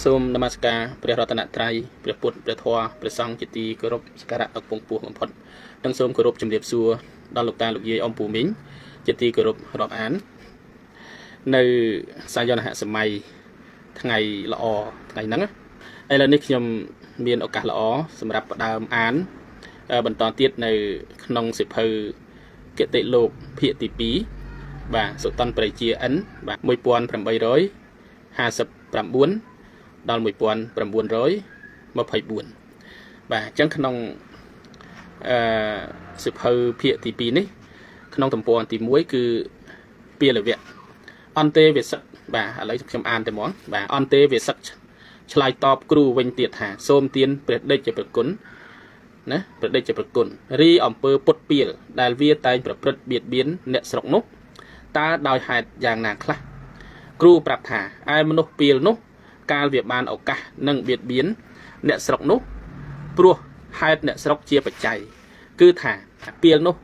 សូមនមស្ការព្រះរតនត្រ័យព្រះពុទ្ធព្រះធម៌ព្រះសង្ឃជាទីគោរពសក្ការៈដ៏ពងពោះបំផុតនិងសូមគោរពជំរាបសួរដល់លោកតាលោកយាយអ៊ំពូមីងជាទីគោរពរាប់អាននៅសាយនហសម័យថ្ងៃល្អថ្ងៃហ្នឹងឥឡូវនេះខ្ញុំមានឱកាសល្អសម្រាប់ផ្ដើមអានបន្តទៀតនៅក្នុងសៀវភៅគតិលោកភាគទី2បាទសុតន្តប្រជា N បាទ1859ដល់1924បាទអញ្ចឹងក្នុងសៀវភៅភាគទី2នេះក្នុងទំព័រទី1គឺពាលវៈអន្តេវសិកបាទឥឡូវខ្ញុំអានតែហ្មងបាទអន្តេវសិកឆ្លើយតបគ្រូវិញទៀតថាសូមទានព្រះដេចជាប្រគុណណាព្រះដេចជាប្រគុណរីអំពើពុតពាលដែលវាតែងប្រព្រឹត្តបៀតបៀនអ្នកស្រុកនោះតើដោយហេតុយ៉ាងណាខ្លះគ្រូប្រាប់ថាឯមនុស្សពាលនោះកាលវាបានឱកាសនឹងបៀតបៀនអ្នកស្រុកនោះព្រោះហេតុអ្នកស្រុកជាបច្ច័យគឺថាពាលនោះ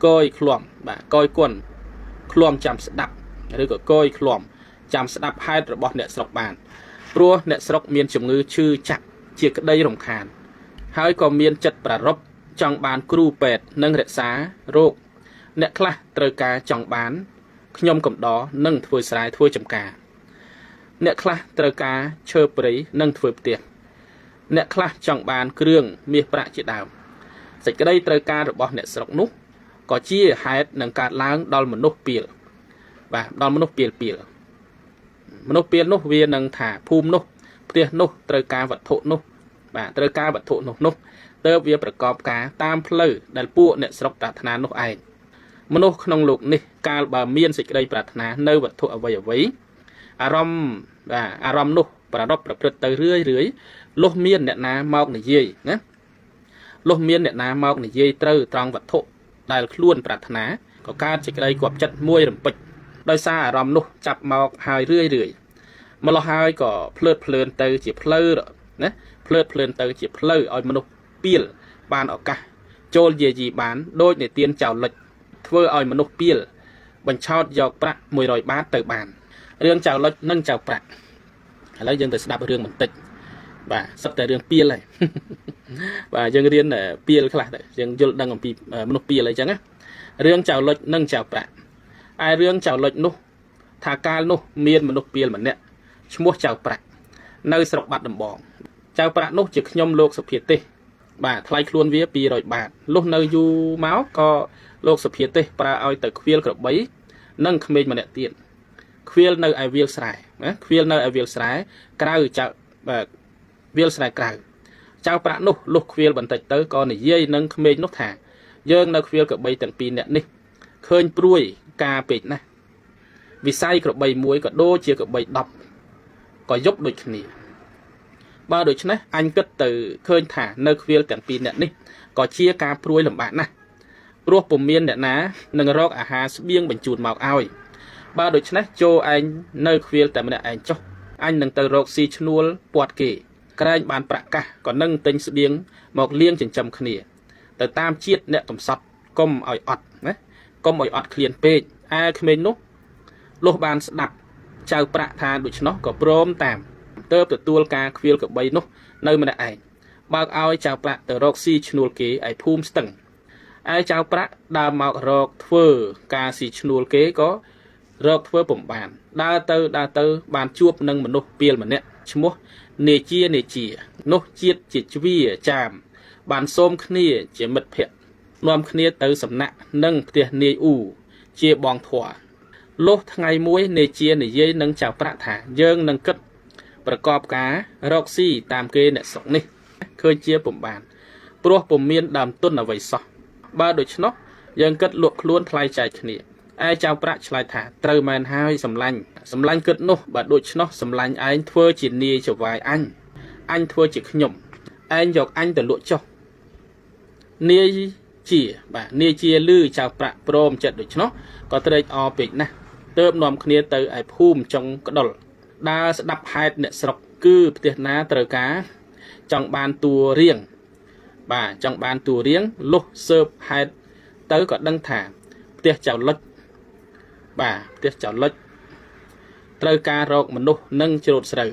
កយឃ្លាំបាទកយគុណឃ្លាំចាំស្ដាប់ឬក៏កយឃ្លាំចាំស្ដាប់ហេតុរបស់អ្នកស្រុកបានព្រោះអ្នកស្រុកមានជំងឺឈឺចាក់ជាក្តីរំខានហើយក៏មានចិត្តប្រារព្ធចង់បានគ្រូពេទ្យនិងរក្សារោគអ្នកខ្លះត្រូវការចង់បានខ្ញុំកំដរនឹងធ្វើស្រែធ្វើចម្ការអ្នកខ្លះត្រូវការឈើព្រៃនិងធ្វើផ្ទះអ្នកខ្លះចង់បានគ្រឿងមាសប្រាក់ជាដើមសេចក្តីត្រូវការរបស់អ្នកស្រុកនោះក៏ជាហេតុនឹងកើតឡើងដល់មនុស្សពាលបាទដល់មនុស្សពាលមនុស្សពាលនោះវានឹងថាភូមិនោះផ្ទះនោះត្រូវការវត្ថុនោះបាទត្រូវការវត្ថុនោះទើបវាប្រកបការតាមផ្លូវដែលពួកអ្នកស្រុកប្រាថ្នានោះឯងមនុស្សក្នុងលោកនេះកាលបើមានសេចក្តីប្រាថ្នានៅវត្ថុអ្វីអារម្មណ៍នោះប្រព្រឹត្តទៅរឿយលុះមានអ្នកណាមកនិយាយណាលុះមានអ្នកណាមកនិយាយត្រូវត្រង់វត្ថុដែលខ្លួនប្រាថ្នាក៏កើតសេចក្តីគាប់ចិត្តមួយរំពេចដោយសារអារម្មណ៍នោះចាប់មកហើយរឿយម្ល៉េះហើយក៏ភ្លើតភ្លើនទៅជាផ្លូវណាភ្លើតភ្លើនទៅជាផ្លូវឲ្យមនុស្សពាលបានឱកាសចូលយាយីបានដោយនិទានចៅលិចធ្វើឲ្យមនុស្សពាលបញ្ឆោតយកប្រាក់100បាតទៅបានរឿងចៅលុចនិងចៅប្រាក់ឥឡូវយើងទៅស្ដាប់រឿងបន្តិចបាទសិតតែរឿងពាលហើយបាទយើងរៀនពាលខ្លះទៅយើងយល់ដឹងអំពីមនុស្សពាលអីចឹងណារឿងចៅលុចនិងចៅប្រាក់ឯរឿងចៅលុចនោះថាកាលនោះមានមនុស្សពាលម្នាក់ឈ្មោះចៅប្រាក់នៅស្រុកបាត់ដំបងចៅប្រាក់នោះជាខ្ញុំលោកសុភាទេសបាទថ្លៃខ្លួនវា200បាតលុះនៅយូរមកក៏លោកសុភាទេសប្រើឲ្យទៅខ្វៀលក្របីនិងក្មេងម្នាក់ទៀតខ្វៀលនៅឯវាលស្រែណាខ្វៀលនៅឯវាលស្រែក្រៅចៅវាលស្រែក្រៅចៅប្រាក់នោះលុះខ្វៀលបន្តិចទៅក៏និយាយនឹងក្មេងនោះថាយើងនៅខ្វៀលក្របីទាំងពីរនាក់នេះឃើញព្រួយការពេកណាស់វិស័យក្របីមួយក៏ដូចជាក្របី10ក៏យប់ដូចគ្នាបើដូច្នេះអញគិតទៅឃើញថានៅខ្វៀលទាំងពីរនាក់នេះក៏ជាការព្រួយលំបាកណាស់ព្រោះពុំមានអ្នកណានឹងរកអាហារស្បៀងបញ្ជូនមកឲ្យបើដូច្នេះចូលឯងនៅខ្វៀលតែម្នាក់ឯងចុះអញនឹងទៅរកស៊ីឈ្នួលពាត់គេក្រែងបានប្រាក់កាសក៏នឹងទិញស្បៀងមកលៀងចិញ្ចឹមគ្នាទៅតាមជាតិអ្នកកំសត់កុំឲ្យអត់ណាកុំឲ្យអត់ឃ្លានពេកឯក្មេងនោះលុះបានស្ដាប់ចៅប្រាក់ថាដូច្នោះក៏ព្រមតាមទើបទទួលការខ្វៀលក្របីនោះនៅម្នាក់ឯងបើកឲ្យចៅប្រាក់ទៅរកស៊ីឈ្នួលគេឯភូមិស្ទឹងឯចៅប្រាក់ដើរមករកធ្វើការស៊ីឈ្នួលគេក៏រកធ្វើពុំបានដើរទៅបានជួបនឹងមនុស្សពាលម្នាក់ឈ្មោះនេជានោះជាតិជាជ្វាចាមបានសូមគ្នាជាមិត្តភក្តិនាំគ្នាទៅសំណាក់នឹងផ្ទះនាយអ៊ូជាបងធွာលុះថ្ងៃមួយនេជានិយាយនឹងចៅប្រាក់ថាយើងនឹងគិតប្រកបការរកស៊ីតាមគេអ្នកស្រុកនេះឃើញជាពុំបានព្រោះពុំមានដើមទុនអ្វីសោះបើដូច្នោះយើងគិតលក់ខ្លួនថ្លៃចែកគ្នាឯចៅប្រាក់ឆ្លើយថាត្រូវមែនហើយសម្លាញ់គិតនោះបើដូច្នោះសម្លាញ់ឯងធ្វើជានាយចវាយអញធ្វើជាខ្ញុំឯងយកអញទៅលក់ចុះនាយជាលឺចៅប្រាក់ព្រមចិត្តដូច្នោះក៏ត្រេកអរពេកណាស់ទើបនាំគ្នាទៅឯភូមិចុងក្ដុលដើរស្ដាប់ហេតុអ្នកស្រុកគឺផ្ទះណាត្រូវការចង់បានតួរៀងលុះស៊ើបហេតុទៅក៏ដឹងថាផ្ទះចៅលុចត្រូវការរកមនុស្សនិងច្រូតស្រូវ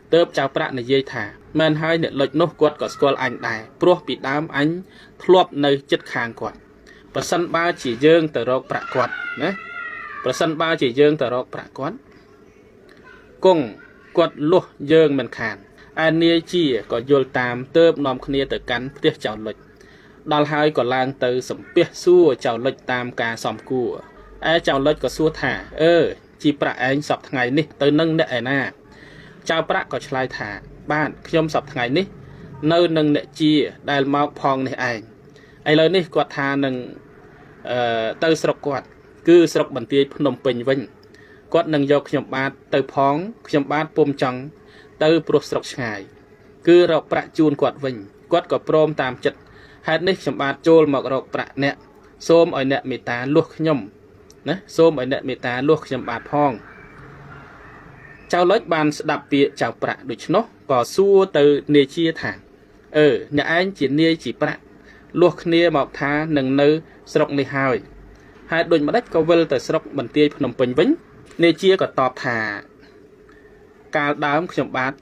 tớp chào prạ này dây thả men hai nè lệch nốt quật có skull anh đài pro bị đám anh thluop nơi chất khang quật và sân ba chỉ dương từ rọc prạ quật nè và sân ba chỉ dương từ rọc prạ quật cùng quật luộc dương mình khàn anh nia chi có vô tam tớp nòm khnia từ cắn tiếc chào lệch đal hai có lang từ sầm pía xua chào lệch tam ca sòm cua ai chào lệch có xua thả chỉ prạ anh sập ngày ní từ nâng nè na chào prạ có chlai thả bạn nhom sập ngày ní nơi nâng nè chi đài mau phong này anh lời ní quạt thà nâng từ sọc quạt cứ sọc bản tiết nông bình vinh quạt nâng dọc nhom bát từ phong nhom bát pom trắng từ pro sọc ngày cứ rọc prạ chuồn quạt vinh quạt có prom tam chật hạt ní nhom bát chôn mặc rọc prạ nè xôm ở nè mì ta luộc nhom nè xôm ở nè mì ta luộc nhom bát phong chào lết bàn đạp bịa chào prạ được nó có xua từ nề chia thẳng nhà anh chỉ nia chỉ prạ luộc nia mọc thá nâng nơ sọc nề hài hai đôi mặt đất có vơ từ sọc bản tia nằm bình vĩnh nề chia có tọp thả ca đám nhom bát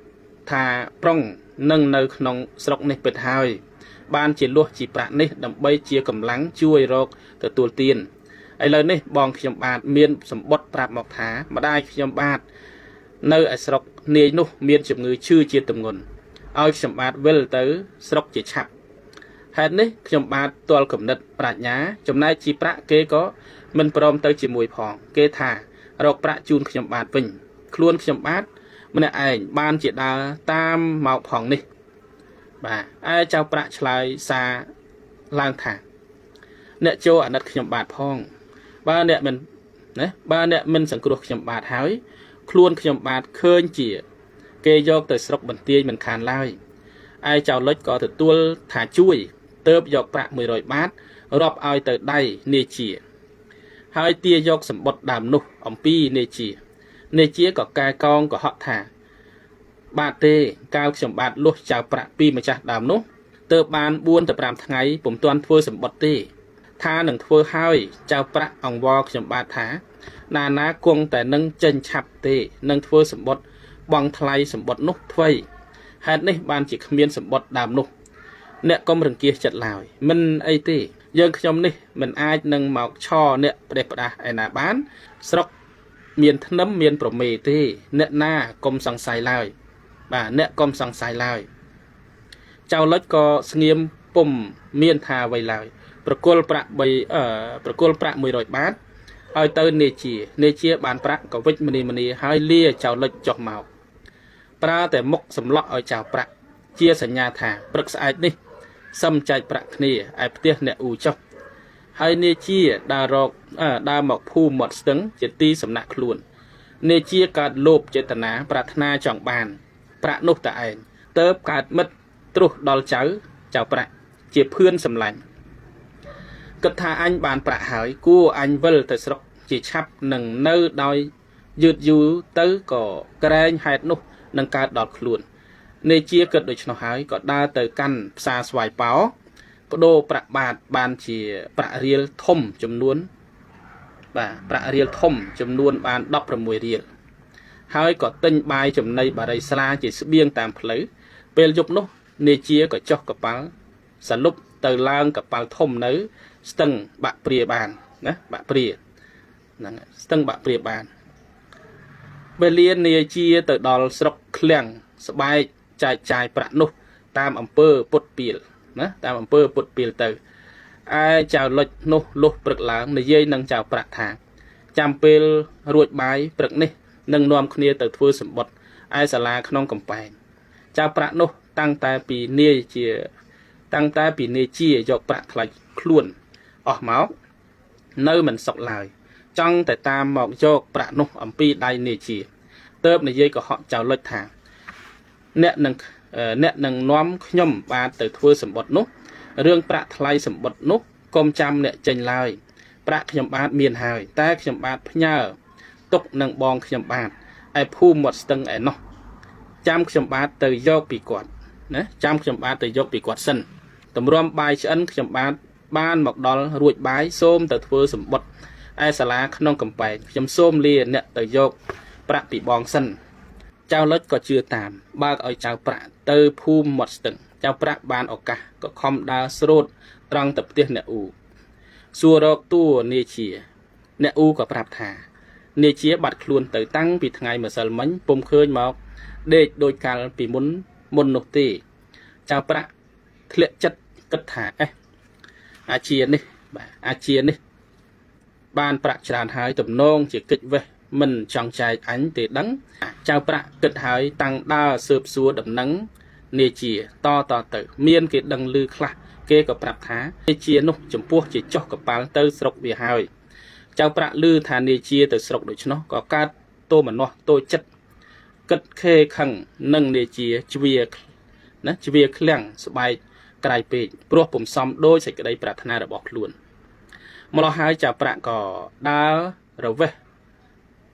thả prong nâng nơ nòng sọc nề bệt hài ban chỉ luộc chỉ prạ nề đầm bay chia cầm lắng chui rọc từ tuột tiền ai lời nề bong nhom bát miên sầm bọt prạ mọc thá mà đai nhom bát nơi ở sọc nề nô miên chụp người chưa chia tầm nguồn ao chụp bát vơ tới sọc chỉ chặt hết nế chụp bát toal cầm nứt prạ nhá chụp nay chỉ prạ kê có mình prom tới chỉ mùi phòn kê thả rọc prạ chun chụp bát vinh luôn chụp bát mình ảnh ban chỉ đa tam màu phòn nế bà ai chào prạ lại xa lang thả nè cho anh nứt chụp bát phong ba nè mình nè ba nè mình sẵn cột chụp bát hái luôn nhom bát khơi chỉ kê dọc từ sọc bản tia mình khàn lai ai chào lết có từ tuôn thả chui tớp dọc prạ 10 rồi bát rọp ai từ đây nề chỉ hai tia dọc sầm bọt đàm nục ẩm pi nề chỉ có cai con có họ thả bát tê cao nhom bát luộc chào prạ pi mà chặt đàm nục tớp ban buôn tập làm ngàyผมtoàn phơi sầm bọt tê tha nâng phơi hai chào prạ ong vò nhom bát thảนานาคงแต่นั่งเจนฉับเตนั่งทั่วสมบัติบังทลายสมบัตินุกถ้วยหากนี่บานจิขมิ้นสมบัติดามนุกเนี่ยก็มันเกียจัดลายมันไอเตยังขยมนี่มันอายนั่งหมอกช่อเนี่ยประเดี๋ยวประดาไอนาบ้านสกเมียนทน้ำเมียนประเมเตเนี่ยหน้ากลมสังไซลายบ่าเนี่ยกลมสังไซลายเจ้าเล็กก็เสงียมปุ่มเมียนทาไว้ลายประกลประใบประกลประมวยรอยบาทเอาเตอร์เนเชียบานประก็วิจมันนี่ให้เลี้ยเจ้าเล็กจอกเมาปลาแต่มกสำลักเอาเจ้าประเชียสัญญาถาปรึกษานี่ซ้ำใจประนี่ไอเตี้ยเนี่ยอูจอกให้เนเชียดารอกดาหมอกผู้หมดสึงเจตีสำนักคลุนเนเชียการโลภเจตนาปรารถนาจองบานประนุตตะเองเติบการมัดตรุดอลเจ้าประเจียเพื่อนสำลังกระทาอันบานประหายกู้อันเวลแต่สกจีชับหนึ่งเนื้อดอยยืดยูตื้อก่อแกรงหายนุนังการดอดขลุ่นในเชียเกิดโดยชนหายก็ได้เตอกันซาสวายเป้าโดประบาดบานเชียประเรียลทมจำนวนประเรียลทมจำนวนบานดอกประมวยเรียลหายก็ตึงใบจำในบาริสลาจีสเบียงตามเพลย์เป็นยุบนุในเชียก็จอกกับปังสรุปเตอล่างกับปังทมเนื้อสตึงบะเปรียบานนะบะเปรียนั่นสตึงบะเปรียบานเบเลียนเนเชียเตอดอลสกเคลียงสบายใจประนุตามอำเภอปุดปีลนะตามอำเภอปุดปีลเตอไอเจ้าลดนุลุปรึกหลังในเย่นังเจ้าประทางจำเปลรวดใบปรึกนี่นังนวมคเนียเตอทั่วสมบัติไอสลาขนมกำแพงเจ้าประนุตั้งแต่ปีเนเชียตั้งแต่ปีเนเชียยกประทลายคล้วนออกเมาส์เนื้อมันสกลายจังแต่ตามหมอกโยกประนุอัมปีได้เนจีเติบในเย่ก็họเจ้าเล็กทางเนี่ยหนึ่งน้อมย่อมบาเติร์ทัวสมบัตินุเรื่องประทลายสมบัตินุกรมจำเนี่ยเจนลายประขยมบาดเมียนหายแต่ขยมบาดพญาตกหนึ่งบองขยมบาดไอผู้หมดตึงไอเนาะจำขยมบาดเตยโยกปีกอดนะจำขยมบาดเตยโยกปีกอดสั้นตำรวมใบฉันขยมบาดบ้านหมอกดอลรวยใบส้มแต่ทัวสมบัติไอสลาขนมกำไปยำส้มเลียเนี่ยเตยโยกประปีบองสั้น chào lết có chưa tạm ba ở chào prạ từ phu một từng chào prạ ban ở cả có không đa srot trong tập tiết nè u xua rọc tua nê chia nè u có prap thả nê chia bật luôn tới tăng vì ngày mà sờ mánh bông khơi mọc để đôi cả vì muốn môn nộp tê chào prạ lệ chất cất thả chia đi chia đi ban prạ tràn hai tầm nông chỉ kịch về mình trong trái ánh để đắng chào prạ kịch hai tăng đa sợp xua đậm nắng nê chia to tự miên cái đằng lư khla kê có prap thá nê chia nô chấm pua chỉ cho có bán tới sọc về hai chào prạ lư thà nê chia từ sọc đối nó có cá tô mà nó tôi chất cất khê khăng nâng nê chia chia nè chia khlangสบายไกลពេកព្រោះពុំសមដោយសេចក្តីប្រាថ្នារបស់ខ្លួនម្ល៉េះហើយចៅប្រាក់ក៏ដើររវេះ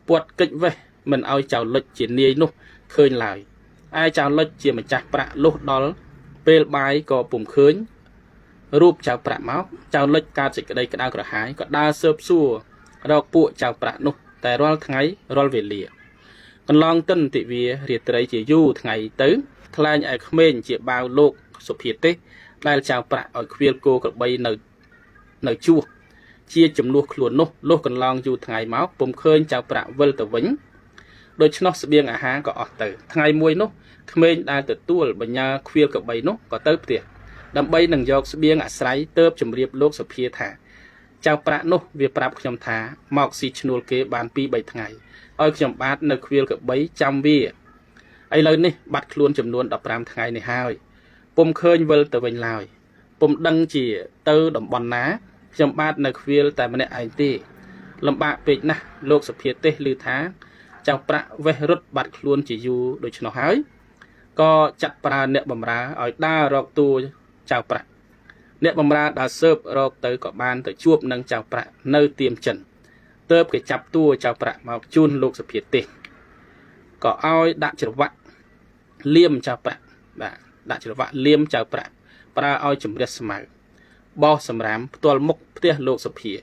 ពួតកិច្ចវេះមិនឲ្យចៅលុចជានាយនោះឃើញឡើយឯចៅលុចជាម្ចាស់ប្រាក់លុះដល់ពេលបាយក៏ពុំឃើញរូបចៅប្រាក់មកចៅលុចកើតសេចក្តីក្តៅក្រហាយក៏ដើរស៊ើបសួររកពួកចៅប្រាក់នោះតែរាល់ថ្ងៃរាល់វេលាកន្លងទិនទិវារាត្រីជាយូរថ្ងៃទៅថ្លែងឲ្យក្មេងជាបាវលោកសុភាទេដែលចៅប្រាក់ឲ្យខ្វៀលគោក្របីនៅជួសជាចំនួនខ្លួននោះលុះកន្លងយូរថ្ងៃមកពុំឃើញចៅប្រាក់វិលទៅវិញដូច្នោះស្បៀងអាហារក៏អស់ទៅថ្ងៃមួយនោះក្មេងដែលទទួលបញ្ញាខ្វៀលក្របីនោះក៏ទៅផ្ទះដើម្បីនឹងយកស្បៀងអាស្រ័យទៅជម្រាបលោកសុភាថាចៅប្រាក់នោះវាប្រាប់ខ្ញុំថាមកស៊ីឈ្នួលគេបាន 2-3 ថ្ងៃឲ្យខ្ញុំបាទនៅខ្វៀលក្របីចាំវាឥឡូវនេះបាត់ខ្លួនចំនួន15ថ្ងៃនេះហើយពុំឃើញវិលទៅវិញឡើយពុំដឹងជាទៅតំបន់ណាខ្ញុំបាទនៅខ្វៀលតែម្នាក់ឯងទេលំបាកពេកណាស់លោកសុភាទេសឮថាចៅប្រាក់វេះរត់បាត់ខ្លួនជាយូរដូច្នោះហើយក៏ចាត់ប្រើអ្នកបម្រើឲ្យដើររកតួចៅប្រាក់អ្នកបម្រើដើរស៊ើបរកទៅក៏បានទៅជួបនឹងចៅប្រាក់នៅទៀមចិនទើបគេចាប់តួចៅប្រាក់មកជូនលោកសុភាទេសក៏ឲ្យដាក់ច្រវាក់លាមចៅប្រាក់បាទដាក់ច្រវាក់លាមចៅប្រាក់ប្រើឲ្យជំរះស្មៅបោះសម្រាមផ្ទាល់មុខផ្ទះលោកសុភា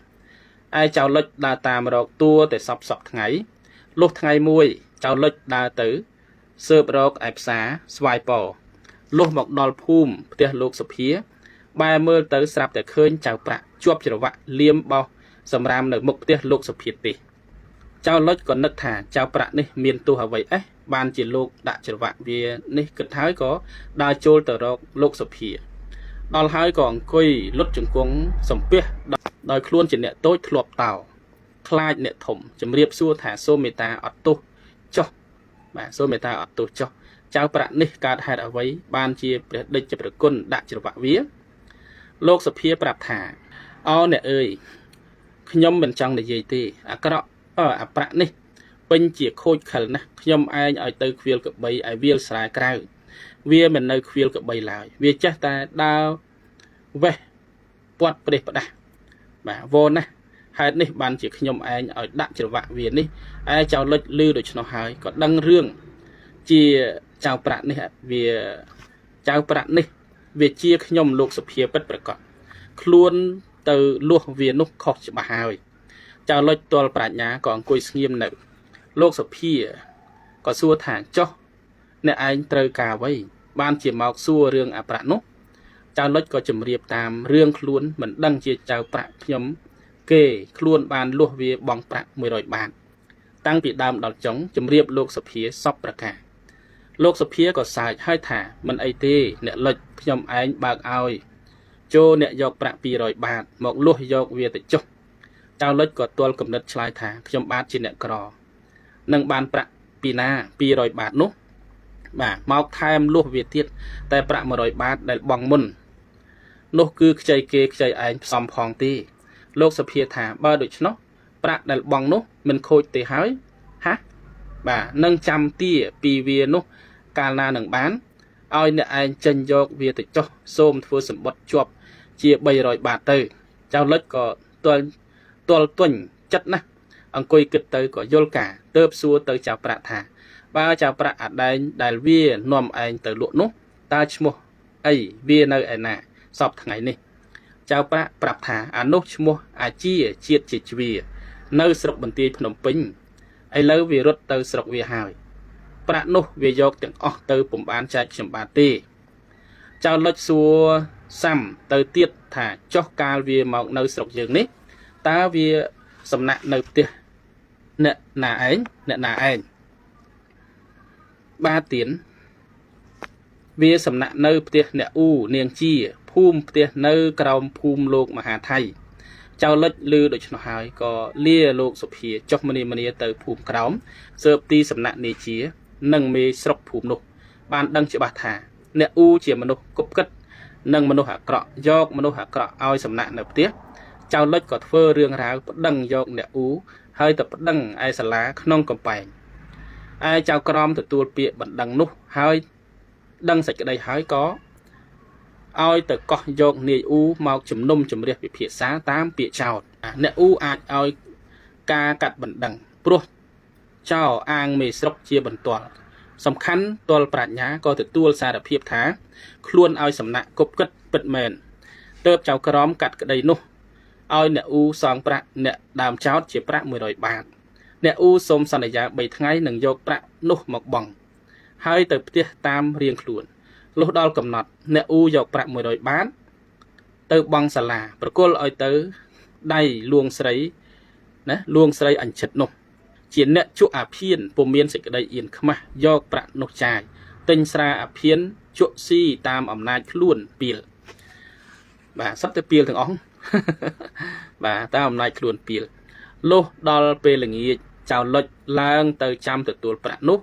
ឯចៅលុចដើរតាមរកតួតែសពថ្ងៃលុះថ្ងៃមួយចៅលុចដើរទៅស៊ើបរកឯផ្សារស្វាយពលុះមកដល់ភូមិផ្ទះលោកសុភាបែរមើលទៅស្រាប់តែឃើញចៅប្រាក់ជាប់ច្រវាក់លាមបោះសម្រាមនៅមុខផ្ទះលោកសុភាទេចៅលុចក៏នឹកថាចៅប្រាក់នេះមានទោសអ្វីបានជាលោកដាក់ច្រវាក់វានេះគិតហើយក៏ដើរចូលទៅរកលោកសុភាដល់ហើយក៏អង្គុយលុតជង្គង់សំពះដោយខ្លួនជាអ្នកតូចធ្លាប់តោខ្លាចអ្នកធំជំរាបសួរថាសូមមេត្តាអត់ទោសចុះបាទសូមមេត្តាអត់ទោសចុះចៅប្រាក់នេះកើតហេតុអ្វីបានជាព្រះដេចព្រះគុណដាក់ច្រវាក់វាលោកសុភាប្រាប់ថាអូអ្នកអើយខ្ញុំមិនចង់និយាយទេអាក្រក់អាប្រាក់នេះពេញជាខូចខិលណាស់ខ្ញុំឯងឲ្យទៅខ្វៀលកបីឲ្យវាលស្រែក្រៅវាមិននៅខ្វៀលកបីឡើយវាចេះតែដើរវេះពាត់ប្រេះផ្ដាស់បាទវណាស់ហេតុនេះបានជាខ្ញុំឯងឲ្យដាក់ច្រវាក់វានេះឯចៅលុចលឺដូច្នោះហើយក៏ដឹងរឿងជាចៅប្រាក់នេះវាចៅប្រាក់នេះវាជាខ្ញុំលោកសុភាពិតប្រកបខ្លួនទៅលួសវានោះខុសច្បាស់ហើយចៅលុចទាល់ប្រាជ្ញាក៏អង្គុយស្ងៀមនៅលោកសុភាក៏សួរថាចុះអ្នកឯងត្រូវការអ្វីបានជាមកសួររឿងអាប្រាក់នោះចៅលុចក៏ជម្រាបតាមរឿងខ្លួនមិនដឹងជាចៅប្រាក់ខ្ញុំគេខ្លួនបានលួសវាបងប្រាក់100បាតតាំងពីដើមដល់ចុងជម្រាបលោកសុភាសពប្រការលោកសុភាក៏សើចហើយថាមិនអីទេអ្នកលុចខ្ញុំឯងបើកឲ្យចូលអ្នកយកប្រាក់200បាតមកលួសយកវាទៅចុះចៅលុចក៏ទាល់កំណត់ឆ្លើយថាខ្ញុំបាទជាអ្នកក្រនឹងបានប្រាក់ពីណា200បាតនោះបាទមកថែមលួសវាទៀតតែប្រាក់100បាតដែលបងមុននោះគឺខ្ចីគេខ្ចីឯងផ្សំផងទេលោកសុភាថាបើដូច្នោះប្រាក់ដែលបងនោះមិនខូចទេហើយហាបាទនឹងចាំទាពីវានោះកាលណានឹងបានឲ្យអ្នកឯងចេញយកវាទៅចុះសូមធ្វើសម្បត្តិជាប់ជា300បាតទៅចៅលុចក៏ទាល់ទន់ចិត្តណាស់អង្គុយគិតទៅក៏យល់ការទៅសួរទៅចៅប្រាក់ថាបើចៅប្រាក់អាដែងដែលវានាំឯងទៅលក់នោះតើឈ្មោះអីវានៅឯណាសពថ្ងៃនេះចៅប្រាក់ប្រាប់ថាអានោះឈ្មោះអាជាជាតិជាជ្វានៅស្រុកបន្ទាយភ្នំពេញឥឡូវវារត់ទៅស្រុកវាហើយ ប្រាក់នោះវាយកទាំងអស់ទៅពុំបានចែកខ្ញុំបានទេចៅលុចសួរសាំទៅទៀតថាចុះកាលវាមកនៅស្រុកយើងនេះតើវាសំណាក់នៅផ្ទះអ្នកណាឯងបាទទៀនវាសំណាក់នៅផ្ទះអ្នកអ៊ូនាងជាភូមិផ្ទះនៅក្រោមភូមិលោកមហាថៃចៅលុចឮដូច្នោះហើយក៏លាលោកសុភាចុះមនីទៅភូមិក្រោមស៊ើបទីសំណាក់នាជានិងមេស្រុកភូមិនោះបានដឹងច្បាស់ថាអ្នកអ៊ូជាមនុស្សគប់គិតនិងមនុស្សអាក្រក់យកមនុស្សអាក្រក់ឲ្យសំណាក់នៅផ្ទះចៅលុចក៏ធ្វើរឿងរ៉ាវប្តឹងយកអ្នកអ៊ូហើយទៅប្តឹងឯសាលាក្នុងកំពែងឯចៅក្រមទទួលពាក្យបណ្ដឹងនោះហើយដឹងសេចក្តីហើយក៏ឲ្យទៅកោះយកនាយអ៊ូមកជំនុំជម្រះពិភាក្សាតាមពាក្យចោទអ្នកអ៊ូអាចឲ្យការកាត់បណ្ដឹងព្រោះចៅអាងមេស្រុកជាបន្ទាល់សំខាន់ទល់ប្រាជ្ញាក៏ទទួលសារភាពថាខ្លួនឲ្យសំណាក់គប់គិតពិតមែនទើបចៅក្រមកាត់ក្តីនោះឲ្យអ្នកអ៊ូសងប្រាក់អ្នកដើមចោទជាប្រាក់100 បាតអ្នកអ៊ូសូមសន្យា3ថ្ងៃនឹងយកប្រាក់នោះមកបង់ហើយទៅផ្ទះតាមរៀងខ្លួនលុះដល់កំណត់អ្នកអ៊ូយកប្រាក់100 បាតទៅបង់សាលាប្រគល់ឲ្យទៅដៃលួងស្រីណាលួងស្រីអញ្ចិតនោះជាអ្នកជក់អាភៀនពុំមានសេចក្តីអៀនខ្មាស់យកប្រាក់នោះចាយទិញស្រាអាភៀនជក់ស៊ីតាមអំណាចខ្លួនពីលបាទសត្វតែពីលទាំងអស់បាទតាមអំណាចខ្លួនពីលលុះដល់ពេលល្ងាចចៅលុចឡើងទៅចាំទទួលប្រាក់នោះ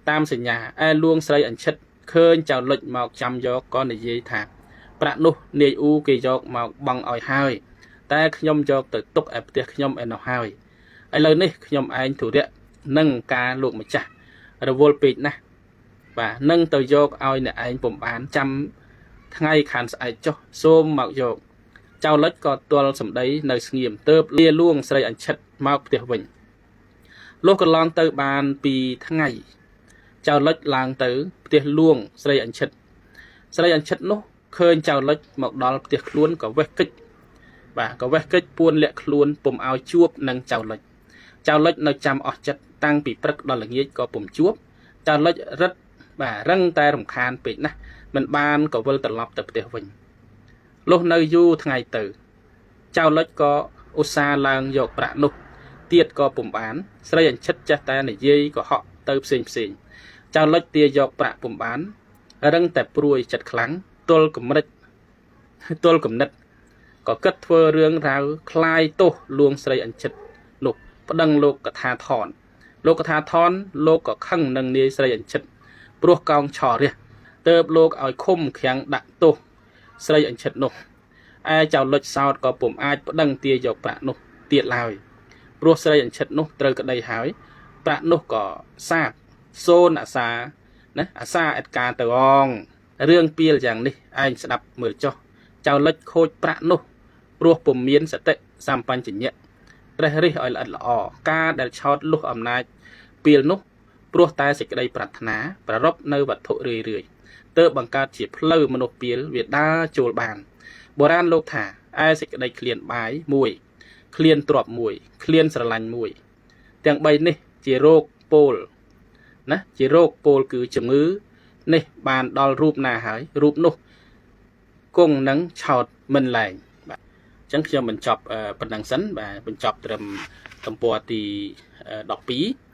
តាមសញ្ញាឯលួងស្រីអញ្ចិតឃើញចៅលុចមកចាំយកក៏និយាយថាប្រាក់នោះនាយអ៊ូគេយកមកបង់ឲ្យហើយតែខ្ញុំយកទៅទុកឯផ្ទះខ្ញុំឯនោះហើយឥឡូវនេះខ្ញុំឯងធុរៈនឹងការលោកម្ចាស់រវល់ពេកណាស់បាទនឹងទៅយកឲ្យអ្នកឯងពុំបានចាំថ្ងៃខានស្អែកចុះសូមមកយកចៅលុចក៏ទាល់សម្ដីនៅស្ងៀមទើបលាលួងស្រីអញ្ចិតមកផ្ទះវិញលុះកន្លងទៅបាន2 ថ្ងៃចៅលុចឡើងទៅផ្ទះលួងស្រីអញ្ចិតនោះឃើញចៅលុចមកដល់ផ្ទះខ្លួនក៏វេះកិច្ចពួនលាក់ខ្លួនពុំឲ្យជួបនឹងចៅលុចនៅចាំអស់ចិត្តតាំងពីព្រឹកដល់ល្ងាចក៏ពុំជួបចៅលុចរឹតរឹងតែរំខានពេកណាស់មិនបានក៏វិលត្រឡប់ទៅផ្ទះវិញលុះនៅយូរថ្ងៃទៅចៅលុចក៏ឧស្សាហ៍ឡើងយកប្រាក់នោះទៀតក៏ពុំបានស្រីអញ្ចិតចេះតែនិយាយក៏ហក់ទៅផ្សេងចៅលុចទាយកប្រាក់ពុំបានរឹងតែព្រួយចិត្តខ្លាំងទល់គំនិតក៏គិតធ្វើរឿងរ៉ាវคล้ายទោសលួងស្រីអញ្ចិតនោះប្តឹងលោកកថាថនលោកក៏ខឹងនឹងនាយស្រីអញ្ចិតព្រោះកោងឆរះទើបលោកឲ្យឃុំឃាំងដាក់ទោសស្រីអញ្ចិតនោះឯចៅលុចសោតក៏ពុំអាចប្តឹងទាយកប្រាក់នោះទៀតឡើយព្រោះស្រីអញ្ចិតនោះត្រូវក្តីហើយប្រាក់នោះក៏សាបសូនអាសាអេតការទៅអងរឿងពីលយ៉ាងនេះឯងស្ដាប់មើលចុះចៅលុចខូចប្រាក់នោះព្រោះពុំមានសតិសម្បញ្ញៈត្រេះរិះឲ្យល្អិតល្អការដែលឆោតលុះអំណាចពីលនោះព្រោះតែសេចក្តីប្រាថ្នាប្ររពនៅវត្ថុរឿយទើបបង្កើតជាផ្លូវមនុស្សពីលវាដើរចូលបានបុរាណលោកថាឯសេចក្តីឃ្លានបាយមួយឃ្លានទ្រព្យមួយឃ្លានស្រឡាញ់មួយទាំង3នេះជារោគពោលគឺជំងឺនេះបានដល់រូបណាហើយរូបនោះគង់នឹងឆោតមិនលែងបាទអញ្ចឹងខ្ញុំបញ្ចប់ប៉ុណ្ណឹងសិនបាទបញ្ចប់ត្រឹមទំព័រទី12